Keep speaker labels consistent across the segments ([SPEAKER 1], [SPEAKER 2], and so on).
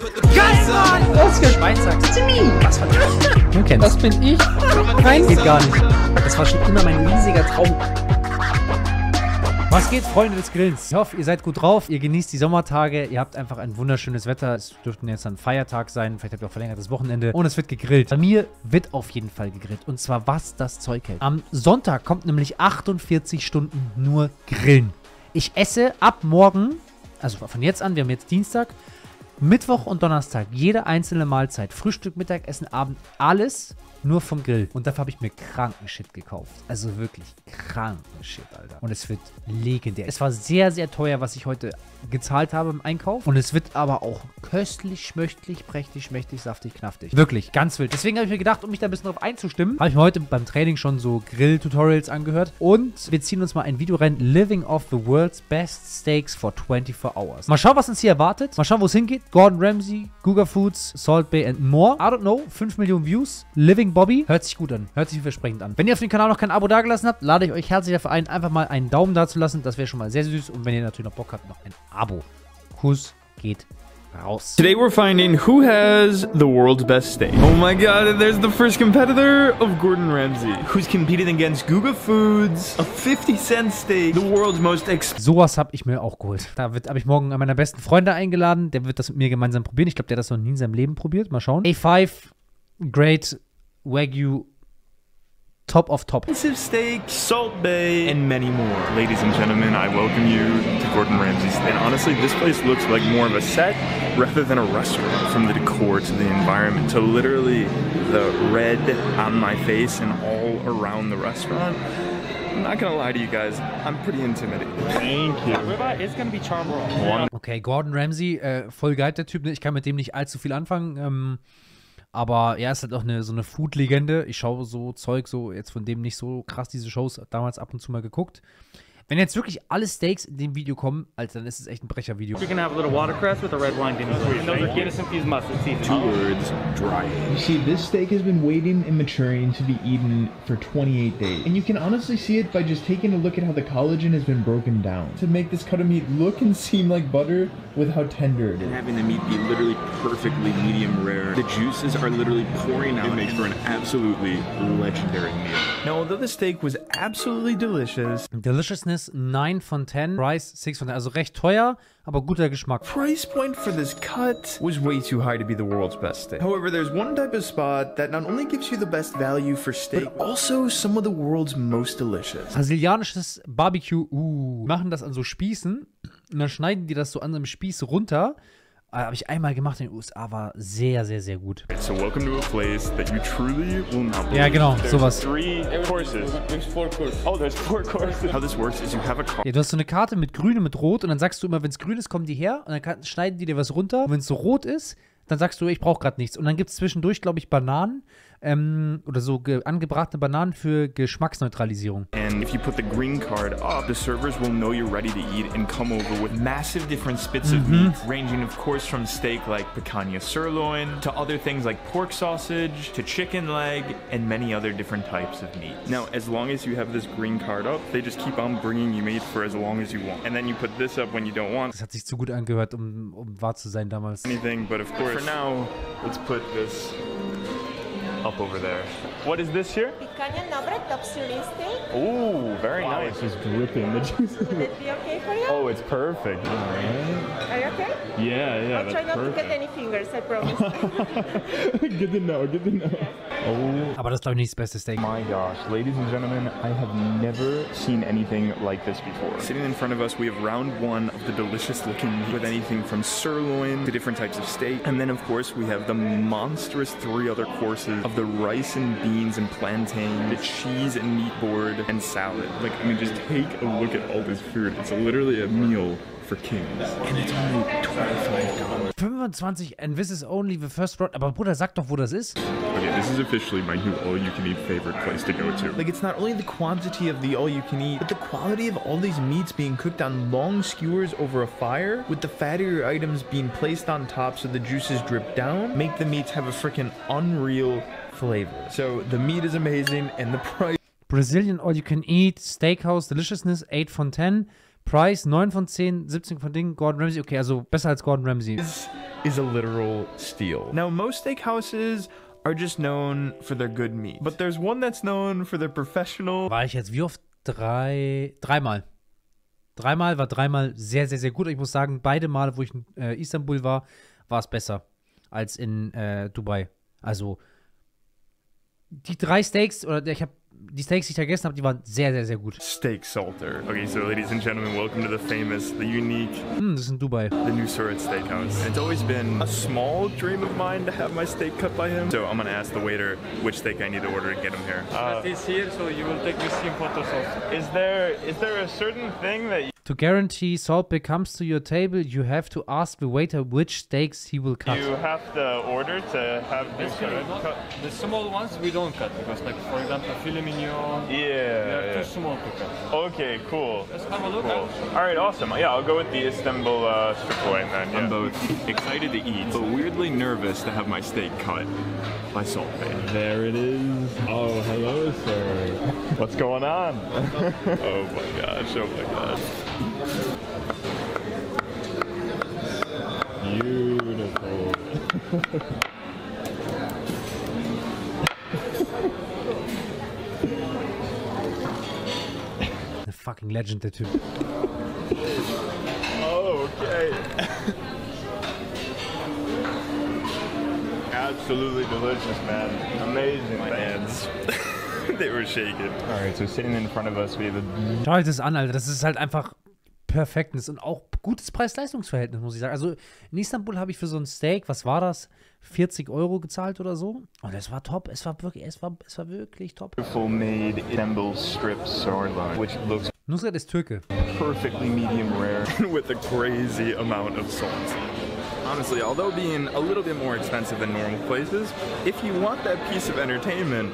[SPEAKER 1] Geil, Mann! Das ist Schweinsachs. Was war das? Du kennst das. Bin ich. Nein, geht gar nicht. Das war schon immer mein riesiger Traum. Was geht, Freunde des Grillens? Ich hoffe, ihr seid gut drauf. Ihr genießt die Sommertage. Ihr habt einfach ein wunderschönes Wetter. Es dürfte jetzt ein Feiertag sein. Vielleicht habt ihr auch verlängertes Wochenende. Und es wird gegrillt. Bei mir wird auf jeden Fall gegrillt. Und zwar, was das Zeug hält. Am Sonntag kommt nämlich 48 Stunden nur Grillen. Ich esse ab morgen, also von jetzt an, wir haben jetzt Dienstag, Mittwoch und Donnerstag, jede einzelne Mahlzeit, Frühstück, Mittagessen, Abend, alles nur vom Grill. Und dafür habe ich mir kranken Shit gekauft. Also wirklich kranken Shit, Alter. Und es wird legendär. Es war sehr, sehr teuer, was ich heute gezahlt habe im Einkauf. Und es wird aber auch köstlich, schmöchtlich, prächtig, schmächtig, saftig, knaftig. Wirklich, ganz wild. Deswegen habe ich mir gedacht, um mich da ein bisschen drauf einzustimmen, habe ich mir heute beim Training schon so Grill-Tutorials angehört. Und wir ziehen uns mal ein Video rein. Living off the world's best steaks for 24 hours. Mal schauen, was uns hier erwartet. Mal schauen, wo es hingeht. Gordon Ramsay, Guga Foods, Salt Bay and more. I don't know. 5 Millionen Views. Living Bobby. Hört sich gut an. Hört sich versprechend an. Wenn ihr auf dem Kanal noch kein Abo dagelassen habt, lade ich euch herzlich dafür ein, einfach mal einen Daumen da zu lassen. Das wäre schon mal sehr süß. Und wenn ihr natürlich noch Bock habt, noch ein Abo. Kuss geht raus.
[SPEAKER 2] Today we're finding who has the world's best steak. Oh my god, there's the first competitor of Gordon Ramsay, who's competing against Guga Foods, a 50-cent steak, the world's most
[SPEAKER 1] Sowas habe ich mir auch geholt. Da habe ich morgen einen meiner besten Freunde eingeladen. Der wird das mit mir gemeinsam probieren. Ich glaube, der hat das noch nie in seinem Leben probiert. Mal schauen. A5, Great Wagyu, top of top.
[SPEAKER 2] Steak, Salt Bay, and many more. Ladies and gentlemen, I welcome you to Gordon Ramsay's. And honestly, this place looks like more of a set rather than a restaurant. From the decor to the environment to literally the red on my face and all around the restaurant. I'm not gonna lie to you guys, I'm pretty intimidated. Thank you. It's gonna be charbroil.
[SPEAKER 1] Okay, Gordon Ramsay, voll geil der Typ. Ich kann mit dem nicht allzu viel anfangen. Aber er ist halt auch so eine Food-Legende. Ich schaue so Zeug, so jetzt von dem nicht so krass diese Shows damals ab und zu mal geguckt. Wenn jetzt wirklich alle Steaks in dem Video kommen, Alter, dann ist es echt ein Brechervideo.
[SPEAKER 3] You're gonna have a little watercress with a red wine dinner. And those are Guinness infused mustard seasoning.
[SPEAKER 2] 2 words, dry.
[SPEAKER 4] You see, this steak has been waiting and maturing to be eaten for 28 days. And you can honestly see it by just taking a look at how the collagen has been broken down to make this cut of meat look and seem like butter with how tender it is.
[SPEAKER 2] And having the meat be literally perfectly medium rare. The juices are literally pouring out. It makes for an absolutely legendary meal. Now, although the steak was absolutely delicious,
[SPEAKER 1] Deliciousness 9 von 10, Price 6 von 10. Also recht teuer, aber guter Geschmack.
[SPEAKER 2] price point for this cut was way too high to be the world's best steak. However, there's one type of spot that not only gives you the best value for steak, but also some of the world's most delicious.
[SPEAKER 1] Brasilianisches Barbecue, machen das an so Spießen und dann schneiden die das so an einem Spieß runter. Habe ich einmal gemacht in den USA, war sehr, sehr, sehr gut.
[SPEAKER 2] So welcome to a place that you truly will not believe.
[SPEAKER 1] Ja, genau, sowas.
[SPEAKER 2] 3 courses. There's 4 courses. Oh, there's 4 courses. How this works is you have a card.
[SPEAKER 1] Ja, du hast so eine Karte mit grün und mit rot und dann sagst du immer, wenn es grün ist, kommen die her und dann schneiden die dir was runter. Und wenn es so rot ist, dann sagst du, ich brauche gerade nichts. Und dann gibt es zwischendurch, glaube ich, Bananen oder so angebratene Bananen für Geschmacksneutralisierung.
[SPEAKER 2] And if you put the green card up, the servers will know you're ready to eat and come over with massive different spits of meat, ranging of course from steak like picanha sirloin, to other things like pork sausage, to chicken leg, and many other different types of meat. Now, as long as you have this green card up, they just keep on bringing you meat for as long as you want. And then you put this up when you don't want
[SPEAKER 1] Das hat sich zu gut angehört, um wahr zu sein damals.
[SPEAKER 2] anything, but of course, for now, let's put this up over there. What is this here?
[SPEAKER 5] Picanha nabra top series steak.
[SPEAKER 2] Ooh, very nice. It's just dripping the juice.
[SPEAKER 5] Would it be okay for you?
[SPEAKER 2] Oh, it's perfect.
[SPEAKER 5] Are you okay?
[SPEAKER 2] Yeah,
[SPEAKER 5] I'll try not to get any fingers, I promise.
[SPEAKER 2] Good to know, good to know. Oh
[SPEAKER 1] Aber das ist, glaube ich, nicht das beste Steak.
[SPEAKER 2] my gosh, ladies and gentlemen, I have never seen anything like this before. Sitting in front of us, we have round 1 of the delicious looking meat with anything from sirloin to different types of steak. And then, of course, we have the monstrous 3 other courses of the rice and beans and plantain, the cheese and meat board, and salad. Like, I mean, just take a look at all this food. It's literally a meal for kings. And it's only $25.
[SPEAKER 1] 25 and this is only the first round. Aber Bruder, sag doch, wo das ist.
[SPEAKER 2] Okay, this is officially my new all-you-can-eat favorite place to go to.
[SPEAKER 4] Like, it's not only the quantity of the all-you-can-eat, but the quality of all these meats being cooked on long skewers over a fire, with the fattier items being placed on top so the juices drip down, make the meats have a freaking unreal flavor. So the meat is amazing and the price.
[SPEAKER 1] Brazilian All-You-Can-Eat, Steakhouse, Deliciousness, 8 von 10. Price, 9 von 10, 17 von Dingen, Gordon Ramsay. Okay, also besser als Gordon Ramsay.
[SPEAKER 4] is a literal steal. Now, most steakhouses are just known for their good meat, but there's one that's known for their professional.
[SPEAKER 1] War ich jetzt wie oft? Dreimal. War dreimal sehr, sehr, sehr gut. Ich muss sagen, beide Male, wo ich in Istanbul war, war es besser als in Dubai. Also, die 3 Steaks, oder die Steaks, die ich gegessen habe, die waren sehr, sehr, sehr gut.
[SPEAKER 2] Steak salter. Okay, so ladies and gentlemen, welcome to the famous, the unique,
[SPEAKER 1] Das ist in Dubai.
[SPEAKER 2] the ᵂᴱᴿᴮᴁ Steakhouse. It's always been a small dream of mine to have my steak cut by him. So I'm gonna ask the waiter which steak I need to order to get him here.
[SPEAKER 3] It's here, so you will take with him photos of.
[SPEAKER 2] Is there a certain thing that
[SPEAKER 1] To guarantee salt comes to your table, you have to ask the waiter which steaks he will cut.
[SPEAKER 2] you have to order to have this cut?
[SPEAKER 3] The small ones we don't cut because, like, for example, filet mignon. They are
[SPEAKER 2] Yeah.
[SPEAKER 3] too small to cut.
[SPEAKER 2] Okay, cool.
[SPEAKER 3] Let's have a look.
[SPEAKER 2] Cool. All right, awesome. Yeah, I'll go with the Istanbul strip loin then. I'm both excited to eat, but weirdly nervous to have my steak cut by Salt Bay.
[SPEAKER 6] There it is. Oh, hello, sir.
[SPEAKER 2] What's going on? Oh my gosh, oh my gosh.
[SPEAKER 6] Beautiful.
[SPEAKER 1] Eine fucking Legend, der Typ.
[SPEAKER 2] Oh, okay. Absolutely delicious, man. Amazing. My hands. They were shaking. All right, so sitting in front of us, we have a...
[SPEAKER 1] Schau dir das an, Alter. Das ist halt einfach perfekt. Und auch gutes Preis-Leistungs-Verhältnis, muss ich sagen. Also in Istanbul habe ich für so ein Steak, was war das? 40 € gezahlt oder so. Und es war top. Es war wirklich top.
[SPEAKER 2] Beautiful made Istanbul strip sirloin, which looks
[SPEAKER 1] Nusret ist Türke.
[SPEAKER 2] perfectly medium rare with a crazy amount of salt. Honestly, although being a little bit more expensive than normal places, if you want that piece of entertainment,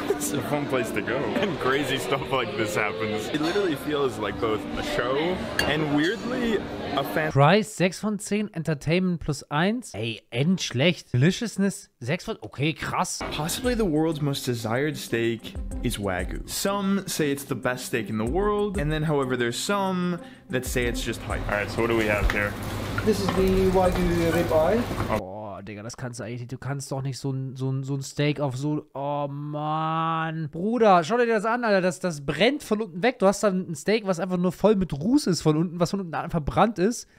[SPEAKER 2] it's a fun place to go. And crazy stuff like this happens. It literally feels like both a show and weirdly a fan.
[SPEAKER 1] Price 6 von 10, Entertainment plus 1. Ey, endschlecht. Deliciousness 6 von... Okay, krass.
[SPEAKER 4] Possibly the world's most desired steak is Wagyu. Some say it's the best steak in the world, and then however there's some that say it's just hype.
[SPEAKER 2] All right, so what do we have here?
[SPEAKER 7] This is the Wagyu ribeye.
[SPEAKER 1] Boah, Digga, das kannst du eigentlich... Du kannst doch nicht so ein Steak auf so... Oh, Mann. Bruder, schau dir das an, Alter. Das brennt von unten weg. Du hast dann ein Steak, was einfach nur voll mit Ruß ist von unten, was von unten einfach verbrannt ist.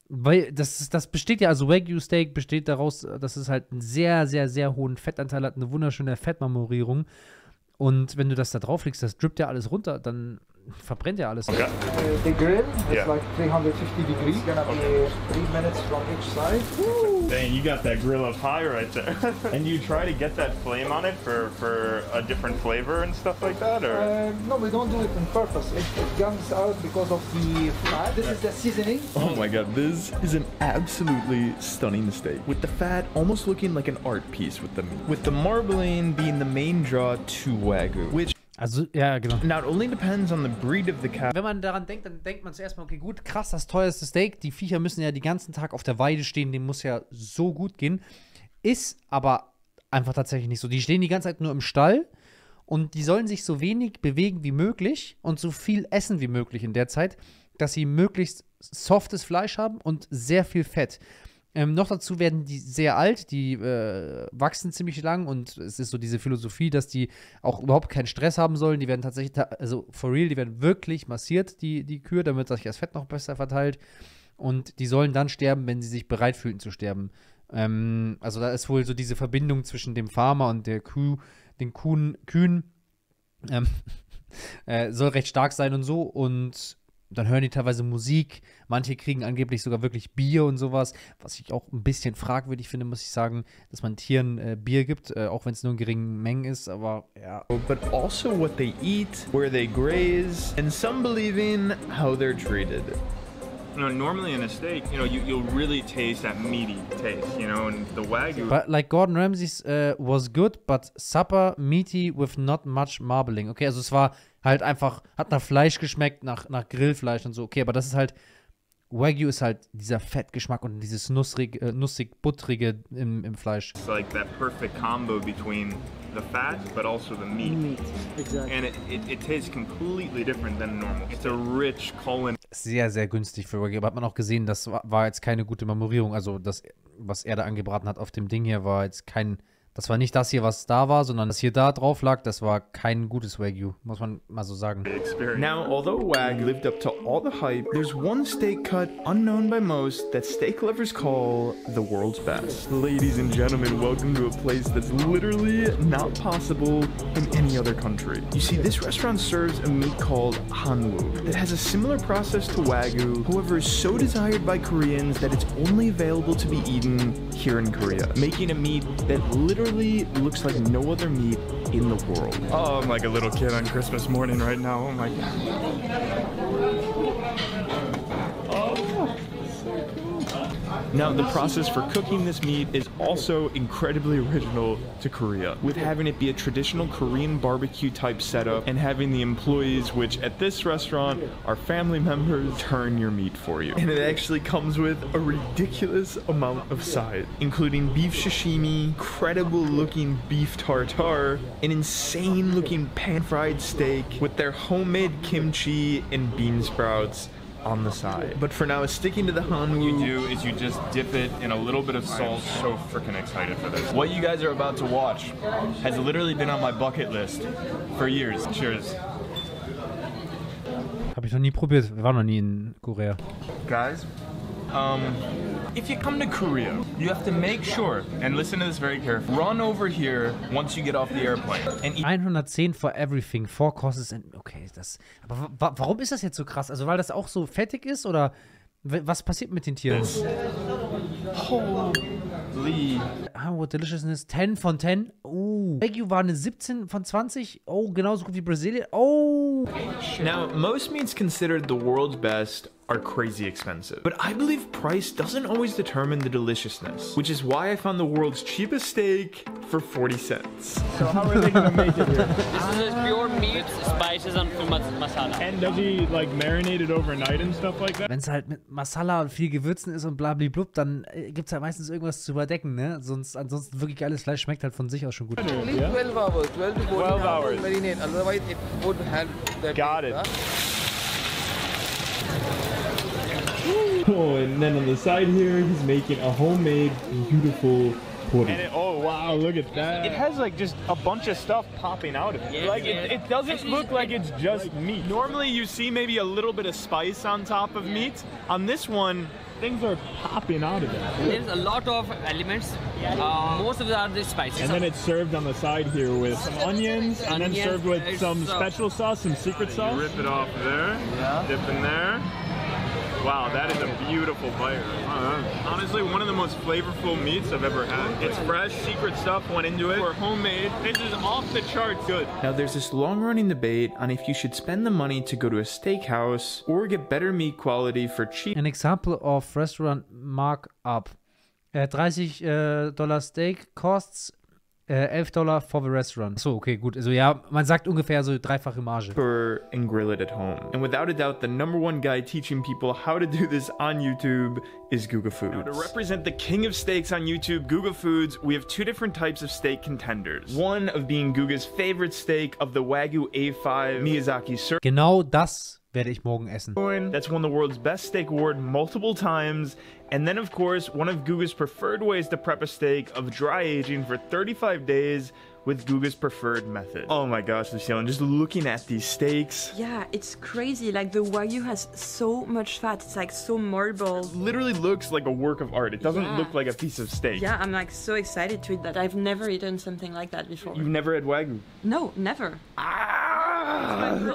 [SPEAKER 1] Weil das besteht ja, also Wagyu-Steak besteht daraus, dass es halt einen sehr, sehr, sehr hohen Fettanteil hat, eine wunderschöne Fettmarmorierung. Und wenn du das da drauflegst, das drippt ja alles runter, dann verbrennt ja alles.
[SPEAKER 2] Okay.
[SPEAKER 7] The grill is
[SPEAKER 2] Yeah.
[SPEAKER 7] like 350 degrees. Gonna be 3 minutes from each side.
[SPEAKER 2] Dang, you got that grill up high right there. And you try to get that flame on it for a different flavor and stuff like that, or?
[SPEAKER 7] No, we don't do it on purpose. It comes out because of the fat. This is the seasoning.
[SPEAKER 4] Oh my god, this is an absolutely stunning steak. With the fat almost looking like an art piece with the meat. With the marbling being the main draw to Wagyu, which
[SPEAKER 1] Also, ja, genau.
[SPEAKER 4] not only depends on the breed of the cow.
[SPEAKER 1] Wenn man daran denkt, dann denkt man zuerst mal, okay, gut, krass, das teuerste Steak. Die Viecher müssen ja den ganzen Tag auf der Weide stehen, dem muss ja so gut gehen. Ist aber einfach tatsächlich nicht so. Die stehen die ganze Zeit nur im Stall und die sollen sich so wenig bewegen wie möglich und so viel essen wie möglich in der Zeit, dass sie möglichst softes Fleisch haben und sehr viel Fett. Noch dazu werden die sehr alt, die wachsen ziemlich lang und es ist so diese Philosophie, dass die auch überhaupt keinen Stress haben sollen. Die werden tatsächlich, also for real, die werden wirklich massiert, die Kühe, damit sich das Fett noch besser verteilt. Und die sollen dann sterben, wenn sie sich bereit fühlen zu sterben. Also da ist wohl so diese Verbindung zwischen dem Farmer und der Kuh, den Kühen soll recht stark sein und so. Und dann hören die teilweise Musik. Manche kriegen angeblich sogar wirklich Bier und sowas, was ich auch ein bisschen fragwürdig finde, muss ich sagen, dass man Tieren Bier gibt, auch wenn es nur in geringen Mengen ist, aber ja.
[SPEAKER 4] But also what they eat, where they graze, and some believing how they're treated.
[SPEAKER 2] You know, normally in a steak, you know, you'll really taste that meaty taste, you know, and the Wagyu.
[SPEAKER 1] But like Gordon Ramsay's was good, but supper meaty with not much marbling. Okay, also es war halt einfach, hat nach Fleisch geschmeckt, nach Grillfleisch und so. Okay, aber das ist halt Wagyu ist halt dieser Fettgeschmack und dieses nussig-buttrige im Fleisch.
[SPEAKER 2] It's like that perfect combo between the fat, but also the meat.
[SPEAKER 7] Exactly.
[SPEAKER 2] And it tastes completely different than normal. It's a rich colon.
[SPEAKER 1] Sehr, sehr günstig für Wagyu. Aber hat man auch gesehen, das war jetzt keine gute Marmorierung. Also das, was er da angebraten hat auf dem Ding hier, war jetzt kein... Das war nicht das hier, was da war, sondern das hier da drauf lag, das war kein gutes Wagyu, muss man mal so sagen.
[SPEAKER 4] Now, although Wag lived up to all the hype, there's one steak cut unknown by most that steak lovers call the world's best.
[SPEAKER 2] Ladies and gentlemen, welcome to a place that's literally not possible in any other country.
[SPEAKER 4] You see, this restaurant serves a meat called hanwoo that has a similar process to Wagyu, however is so desired by Koreans that it's only available to be eaten here in Korea, making a meat that literally looks like no other meat in the world.
[SPEAKER 2] Oh, I'm like a little kid on Christmas morning right now. Oh my God.
[SPEAKER 4] Now, the process for cooking this meat is also incredibly original to Korea, with having it be a traditional Korean barbecue type setup and having the employees, which at this restaurant are family members, turn your meat for you. And it actually comes with a ridiculous amount of side, including beef sashimi, incredible looking beef tartare, an insane looking pan-fried steak with their homemade kimchi and bean sprouts on the side. But for now, sticking to the hanwoo.
[SPEAKER 2] What you do is you just dip it in a little bit of salt. I'm so freaking excited for this. What you guys are about to watch has literally been on my bucket list for years. Cheers.
[SPEAKER 1] Habe ich noch nie probiert, wir waren noch nie in Korea.
[SPEAKER 2] Guys, if you come to Korea, you have to make sure, and listen to this very carefully, run over here once you get off the airplane. And eat
[SPEAKER 1] 110 for everything, 4 courses and... Okay, das... Aber warum ist das jetzt so krass? Also weil das auch so fettig ist oder... Was passiert mit den Tieren?
[SPEAKER 2] holy...
[SPEAKER 1] What deliciousness, 10 von 10. Oh. Wagyu war eine 17 von 20. Oh, genauso gut wie Brasilien. Oh.
[SPEAKER 4] Now, most meats considered the world's best are crazy expensive. But I believe price doesn't always determine the deliciousness, which is why I found the world's cheapest steak for 40 cents.
[SPEAKER 6] So how are they gonna make it here?
[SPEAKER 8] This is pure meat, spices and full masala.
[SPEAKER 6] And does he like marinate it overnight and stuff like that?
[SPEAKER 1] Wenn es halt mit Masala und viel Gewürzen ist und blablablub, dann gibt es halt meistens irgendwas zu überdecken, ne? Ansonsten wirklich geiles Fleisch schmeckt halt von sich aus schon gut.
[SPEAKER 6] Yeah.
[SPEAKER 7] 12 hours, 12 to 14
[SPEAKER 6] 12 hours.
[SPEAKER 7] to marinate, otherwise it would have that.
[SPEAKER 6] Got it. Oh, and then on the side here, he's making a homemade, beautiful pudding.
[SPEAKER 2] And oh wow, look at that. It has like just a bunch of stuff popping out of it.
[SPEAKER 8] Yes,
[SPEAKER 2] Like
[SPEAKER 8] yes.
[SPEAKER 2] it doesn't look like it's just meat. Normally you see maybe a little bit of spice on top of meat. On this one,
[SPEAKER 6] Things are popping out of it.
[SPEAKER 8] There's a lot of elements. Most of them are the spices.
[SPEAKER 6] And then it's served on the side here with some onions, and then served with some special sauce, some secret sauce.
[SPEAKER 2] rip it off there, dip in there. Wow, that is a beautiful bite. Honestly, one of the most flavorful meats I've ever had. It's fresh, secret stuff went into it. We're homemade. This is off the charts good.
[SPEAKER 4] Now there's this long-running debate on if you should spend the money to go to a steakhouse or get better meat quality for cheap.
[SPEAKER 1] An example of restaurant markup. $30 steak costs $11 for the restaurant. So, okay, gut. Also ja, man sagt ungefähr so dreifache Marge.
[SPEAKER 4] And grill it at home. And without a doubt, the #1 guy teaching people how to do this on YouTube is Guga Foods. Now, to represent the king of steaks on YouTube, Guga Foods, we have two different types of steak contenders. One of being Guga's favorite steak of the Wagyu A5 Miyazaki sirloin.
[SPEAKER 1] Genau das werde ich morgen essen.
[SPEAKER 4] That's won the world's best steak award multiple times. And then, of course, one of Guga's preferred ways to prep a steak of dry aging for 35 days with Guga's preferred method. Oh my gosh, Lucille, just looking at these steaks.
[SPEAKER 9] Yeah, it's crazy. Like the Wagyu has so much fat. It's like so marble.
[SPEAKER 4] It literally looks like a work of art. It doesn't look like a piece of steak.
[SPEAKER 9] Yeah, I'm like so excited to eat that. I've never eaten something like that before.
[SPEAKER 4] You've never had Wagyu?
[SPEAKER 9] No, never.
[SPEAKER 4] Ah!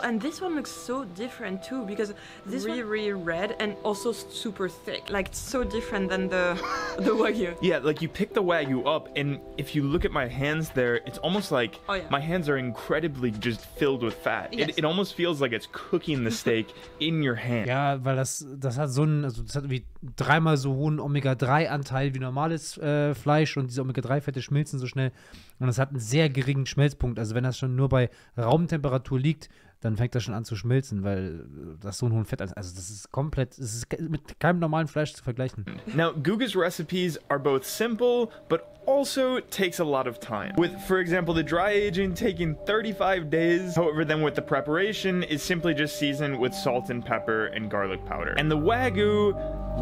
[SPEAKER 9] And this one looks so different too, because this one really red and also super thick. Like it's so different than the Wagyu.
[SPEAKER 4] Yeah, like you pick the Wagyu up, and if you look at my hands there, it's almost like my hands are incredibly just filled with fat.
[SPEAKER 9] Yes.
[SPEAKER 4] It almost feels like it's cooking the steak in your hand.
[SPEAKER 1] Ja, weil das hat so ein, also das hat irgendwie dreimal so hohen Omega-3-Anteil wie normales Fleisch und diese Omega-3-Fette schmilzen so schnell. Und es hat einen sehr geringen Schmelzpunkt. Also wenn das schon nur bei Raumtemperatur liegt, dann fängt das schon an zu schmilzen, weil das so einen hohen Fett ist. Also das ist komplett, das ist mit keinem normalen Fleisch zu vergleichen.
[SPEAKER 2] Now, Guga's recipes are both simple, but also takes a lot of time. With, for example, the dry aging taking 35 days. However, then with the preparation is simply just seasoned with salt and pepper and garlic powder. And the Wagyu,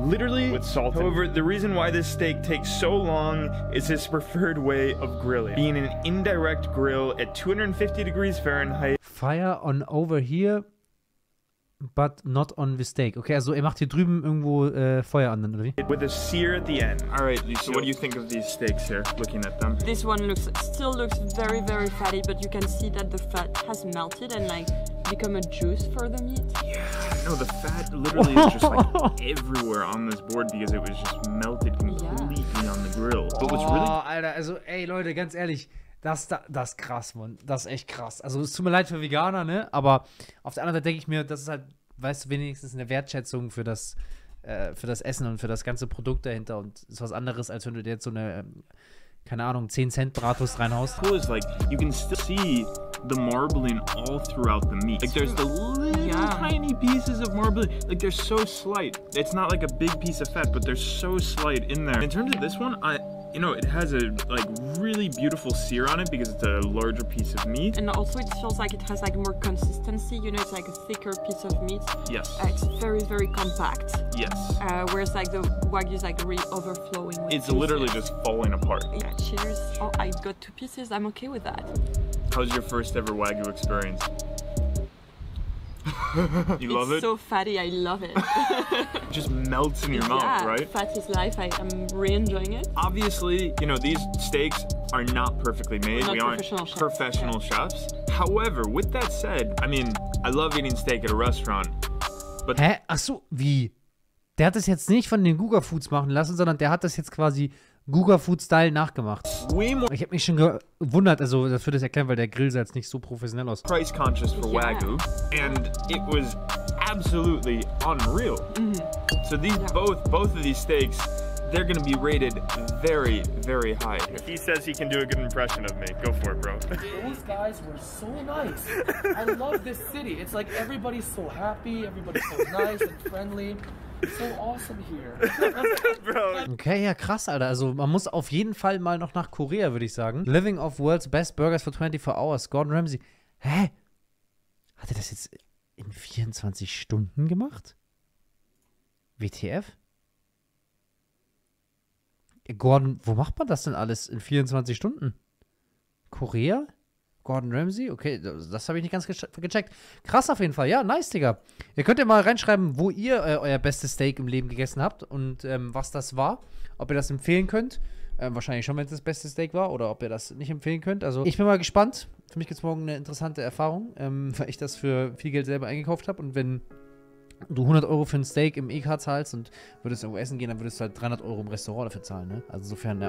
[SPEAKER 2] literally with salt. However, the reason why this steak takes so long is his preferred way of grilling, being an indirect grill at 250 degrees Fahrenheit.
[SPEAKER 1] Fire on over here, but not on the steak. Okay, also er macht hier drüben irgendwo Feuer an, oder wie?
[SPEAKER 2] With a sear at the end. All right, Lisa, what do you think of these steaks here, looking at them?
[SPEAKER 9] This one still looks very, very fatty, but you can see that the fat has melted and like become a juice for the meat.
[SPEAKER 2] Yeah, no, the fat literally is just like everywhere on this board because it was just melted completely on the grill. But what's really...
[SPEAKER 1] Alter, also ey Leute, ganz ehrlich, das ist krass, Mann. Das ist echt krass. Also es tut mir leid für Veganer, ne? Aber auf der anderen Seite denke ich mir, das ist halt, weißt du, wenigstens eine Wertschätzung für das Essen und für das ganze Produkt dahinter. Und ist was anderes, als wenn du dir jetzt so eine, keine Ahnung, 10 Cent Bratwurst reinhaust.
[SPEAKER 2] Cool is like, you can still see the marbling all throughout the meat. Like there's the little tiny pieces of marbling. Like they're so slight. It's not like a big piece of fat, but they're so slight in there. In terms of this one, you know, it has a like really beautiful sear on it because it's a larger piece of meat.
[SPEAKER 9] And also it feels like it has like more consistency, you know, it's like a thicker piece of meat.
[SPEAKER 2] Yes.
[SPEAKER 9] It's very, very compact.
[SPEAKER 2] Yes.
[SPEAKER 9] Whereas like the Wagyu is like really overflowing with
[SPEAKER 2] It's
[SPEAKER 9] juices.
[SPEAKER 2] Literally just falling apart.
[SPEAKER 9] Yeah, cheers. Oh, I got 2 pieces, I'm okay with that.
[SPEAKER 2] How's your first ever Wagyu experience? You love it?
[SPEAKER 9] It's so fatty, I love it.
[SPEAKER 2] Just melts in your mouth, right?
[SPEAKER 9] Fat is life, I'm really enjoying it.
[SPEAKER 2] Obviously, you know, these steaks are not perfectly made. We aren't professional chefs. However, with that said, I mean, I love eating steak at a restaurant. But
[SPEAKER 1] Hä? Achso, wie? Der hat das jetzt nicht von den Guga Foods machen lassen, sondern der hat das jetzt quasi Guga Food Style nachgemacht. Ich habe mich schon gewundert, also das würde es erklären, weil der Grill sah jetzt nicht so professionell aus.
[SPEAKER 2] Price conscious for Wagyu, and it was absolutely unreal. So these both of these steaks, they're gonna be rated very, very high. If he says he can do a good impression of me, go for it, bro.
[SPEAKER 10] Those guys were so nice. I love this city. It's like everybody's so happy, everybody's so nice and friendly. So awesome here.
[SPEAKER 2] Bro.
[SPEAKER 1] Okay, ja krass, Alter. Also man muss auf jeden Fall mal noch nach Korea, würde ich sagen. Living off World's Best Burgers for 24 Hours. Gordon Ramsay. Hä? Hat er das jetzt in 24 Stunden gemacht? WTF? Gordon, wo macht man das denn alles in 24 Stunden? Korea? Gordon Ramsay? Okay, das habe ich nicht ganz gecheckt. Krass auf jeden Fall. Ja, nice, Digga. Ihr könnt ja mal reinschreiben, wo ihr euer bestes Steak im Leben gegessen habt und was das war. Ob ihr das empfehlen könnt. Wahrscheinlich schon, wenn es das beste Steak war. Oder ob ihr das nicht empfehlen könnt. Also ich bin mal gespannt. Für mich gibt es morgen eine interessante Erfahrung, weil ich das für viel Geld selber eingekauft habe. Und wenn du 100 Euro für ein Steak im EK zahlst und würdest irgendwo essen gehen, dann würdest du halt 300 Euro im Restaurant dafür zahlen, ne? Also insofern, ja.